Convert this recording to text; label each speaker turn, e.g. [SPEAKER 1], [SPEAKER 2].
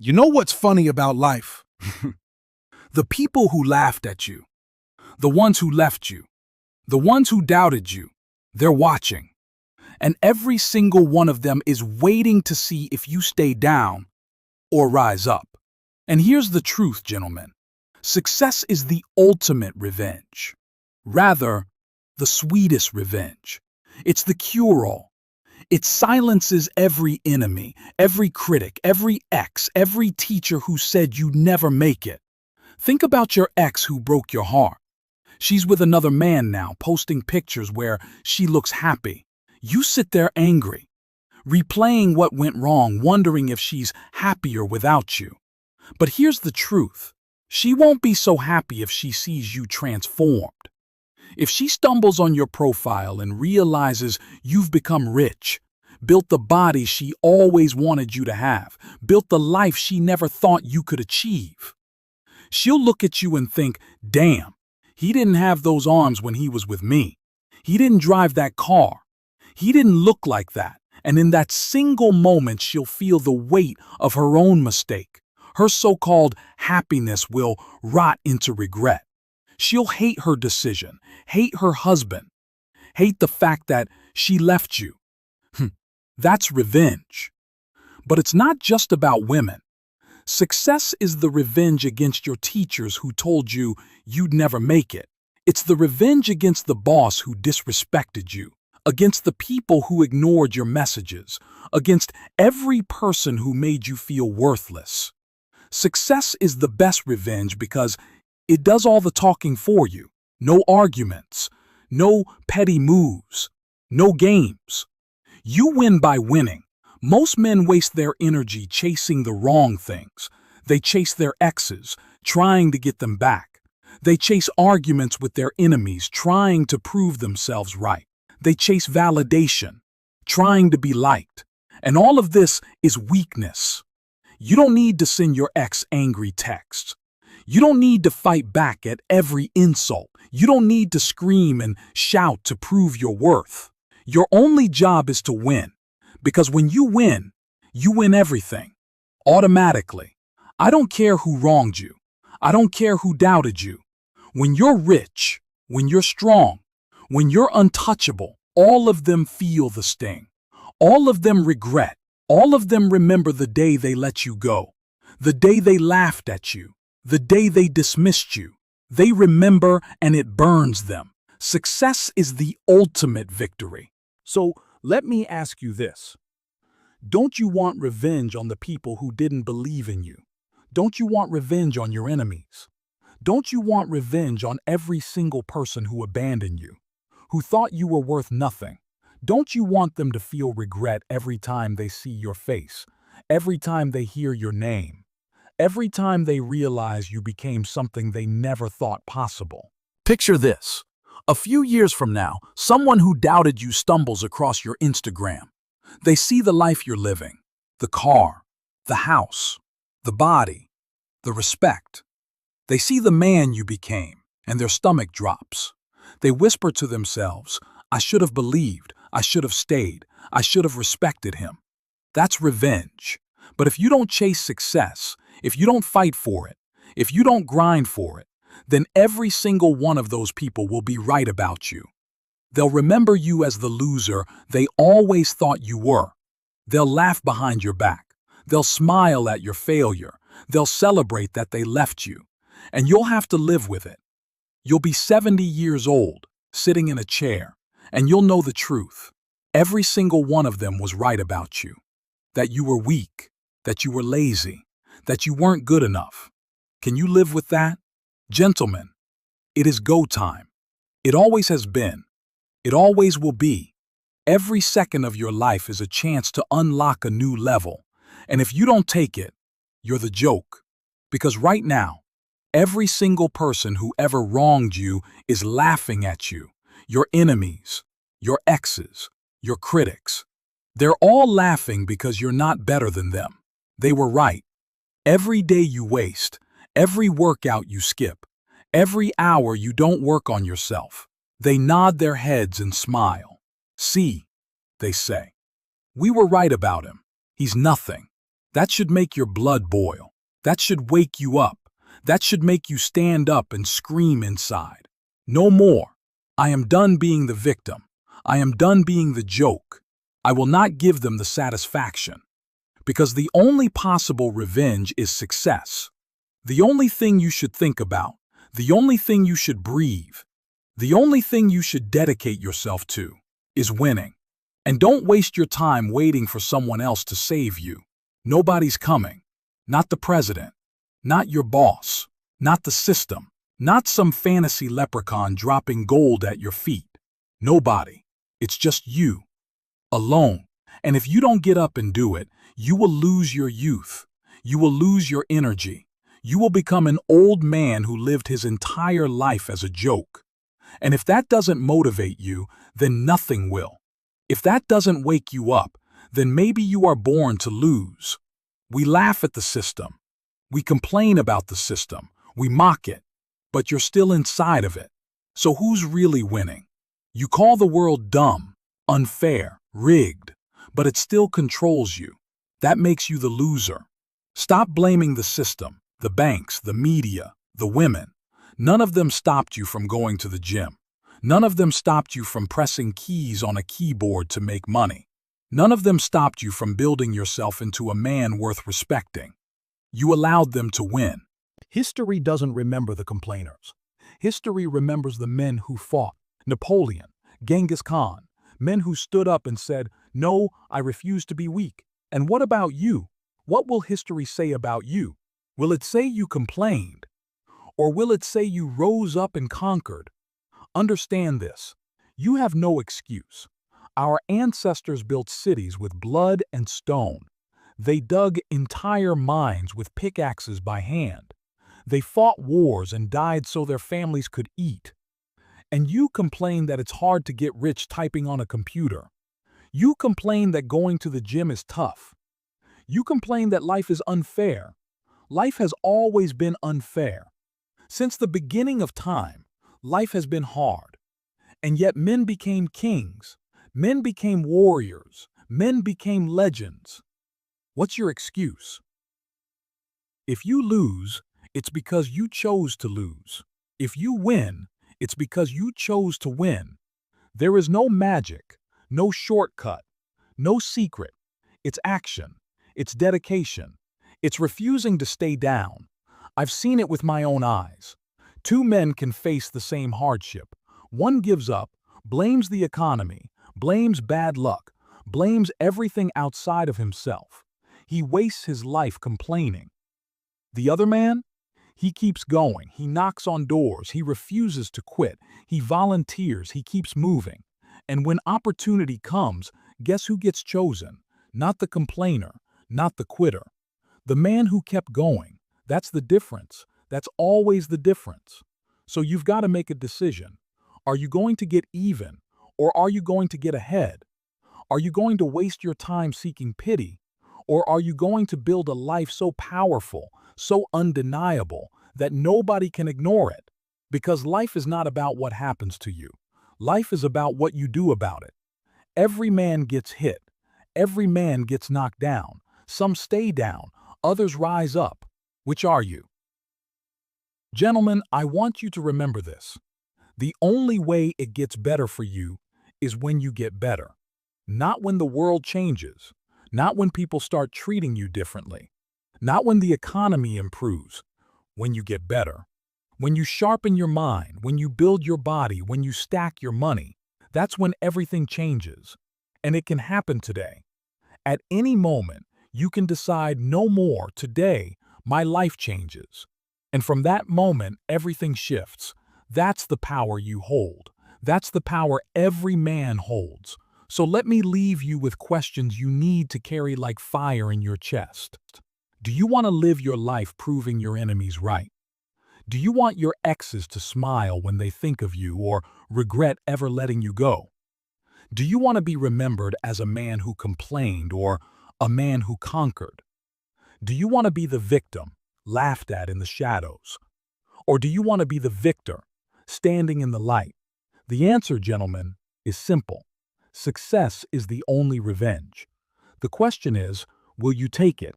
[SPEAKER 1] You know what's funny about life? The people who laughed at you, the ones who left you, the ones who doubted you, they're watching. And every single one of them is waiting to see if you stay down or rise up. And here's the truth, gentlemen. Success is the ultimate revenge. Rather, the sweetest revenge. It's the cure-all. It silences every enemy, every critic, every ex, every teacher who said you'd never make it. Think about your ex who broke your heart. She's with another man now, posting pictures where she looks happy. You sit there angry, replaying what went wrong, wondering if she's happier without you. But here's the truth. She won't be so happy if she sees you transformed. If she stumbles on your profile and realizes you've become rich, built the body she always wanted you to have, built the life she never thought you could achieve, she'll look at you and think, damn, he didn't have those arms when he was with me. He didn't drive that car. He didn't look like that. And in that single moment, she'll feel the weight of her own mistake. Her so-called happiness will rot into regret. She'll hate her decision, hate her husband, hate the fact that she left you. That's revenge. But it's not just about women. Success is the revenge against your teachers who told you you'd never make it. It's the revenge against the boss who disrespected you, against the people who ignored your messages, against every person who made you feel worthless. Success is the best revenge because it does all the talking for you. No arguments, no petty moves, no games. You win by winning. Most men waste their energy chasing the wrong things. They chase their exes, trying to get them back. They chase arguments with their enemies, trying to prove themselves right. They chase validation, trying to be liked. And all of this is weakness. You don't need to send your ex angry texts. You don't need to fight back at every insult. You don't need to scream and shout to prove your worth. Your only job is to win. Because when you win everything. Automatically. I don't care who wronged you. I don't care who doubted you. When you're rich, when you're strong, when you're untouchable, all of them feel the sting. All of them regret. All of them remember the day they let you go. The day they laughed at you. The day they dismissed you. They remember and it burns them. Success is the ultimate victory. So let me ask you this. Don't you want revenge on the people who didn't believe in you? Don't you want revenge on your enemies? Don't you want revenge on every single person who abandoned you, who thought you were worth nothing? Don't you want them to feel regret every time they see your face, every time they hear your name, every time they realize you became something they never thought possible? Picture this. A few years from now, someone who doubted you stumbles across your Instagram. They see the life you're living, the car, the house, the body, the respect. They see the man you became, and their stomach drops. They whisper to themselves, I should have believed, I should have stayed, I should have respected him. That's revenge. But if you don't chase success, if you don't fight for it, if you don't grind for it, then every single one of those people will be right about you. They'll remember you as the loser they always thought you were. They'll laugh behind your back. They'll smile at your failure. They'll celebrate that they left you. And you'll have to live with it. You'll be 70 years old, sitting in a chair, and you'll know the truth. Every single one of them was right about you. That you were weak, that you were lazy, that you weren't good enough. Can you live with that? Gentlemen, it is go time. It always has been. It always will be. Every second of your life is a chance to unlock a new level. And if you don't take it, you're the joke. Because right now, every single person who ever wronged you is laughing at you. Your enemies, your exes, your critics. They're all laughing because you're not better than them. They were right. Every day you waste, every workout you skip, every hour you don't work on yourself, they nod their heads and smile. See, they say, we were right about him. He's nothing. That should make your blood boil. That should wake you up. That should make you stand up and scream inside. No more. I am done being the victim. I am done being the joke. I will not give them the satisfaction. Because the only possible revenge is success. The only thing you should think about, the only thing you should breathe, the only thing you should dedicate yourself to is winning. And don't waste your time waiting for someone else to save you. Nobody's coming. Not the president. Not your boss. Not the system. Not some fantasy leprechaun dropping gold at your feet. Nobody. It's just you. Alone. And if you don't get up and do it, you will lose your youth. You will lose your energy. You will become an old man who lived his entire life as a joke. And if that doesn't motivate you, then nothing will. If that doesn't wake you up, then maybe you are born to lose. We laugh at the system. We complain about the system. We mock it. But you're still inside of it. So who's really winning? You call the world dumb, unfair, rigged, but it still controls you. That makes you the loser. Stop blaming the system, the banks, the media, the women. None of them stopped you from going to the gym. None of them stopped you from pressing keys on a keyboard to make money. None of them stopped you from building yourself into a man worth respecting. You allowed them to win.
[SPEAKER 2] History doesn't remember the complainers. History remembers the men who fought. Napoleon, Genghis Khan, men who stood up and said, "No, I refuse to be weak." And what about you? What will history say about you? Will it say you complained? Or will it say you rose up and conquered? Understand this. You have no excuse. Our ancestors built cities with blood and stone. They dug entire mines with pickaxes by hand. They fought wars and died so their families could eat. And you complain that it's hard to get rich typing on a computer. You complain that going to the gym is tough. You complain that life is unfair. Life has always been unfair. Since the beginning of time, life has been hard. And yet men became kings. Men became warriors. Men became legends. What's your excuse? If you lose, it's because you chose to lose. If you win, it's because you chose to win. There is no magic, no shortcut, no secret. It's action. It's dedication. It's refusing to stay down. I've seen it with my own eyes. Two men can face the same hardship. One gives up, blames the economy, blames bad luck, blames everything outside of himself. He wastes his life complaining. The other man? He keeps going. He knocks on doors. He refuses to quit. He volunteers. He keeps moving. And when opportunity comes, guess who gets chosen? Not the complainer, not the quitter. The man who kept going. That's the difference. That's always the difference. So you've got to make a decision. Are you going to get even, or are you going to get ahead? Are you going to waste your time seeking pity, or are you going to build a life so powerful, so undeniable, that nobody can ignore it? Because life is not about what happens to you. Life is about what you do about it. Every man gets hit. Every man gets knocked down. Some stay down. Others rise up. Which are you? Gentlemen, I want you to remember this. The only way it gets better for you is when you get better. Not when the world changes. Not when people start treating you differently. Not when the economy improves. When you get better. When you sharpen your mind, when you build your body, when you stack your money. That's when everything changes. And it can happen today. At any moment, you can decide no more. Today, my life changes. And from that moment, everything shifts. That's the power you hold. That's the power every man holds. So let me leave you with questions you need to carry like fire in your chest. Do you want to live your life proving your enemies right? Do you want your exes to smile when they think of you or regret ever letting you go? Do you want to be remembered as a man who complained or a man who conquered? Do you want to be the victim, laughed at in the shadows? Or do you want to be the victor, standing in the light? The answer, gentlemen, is simple. Success is the only revenge. The question is, will you take it?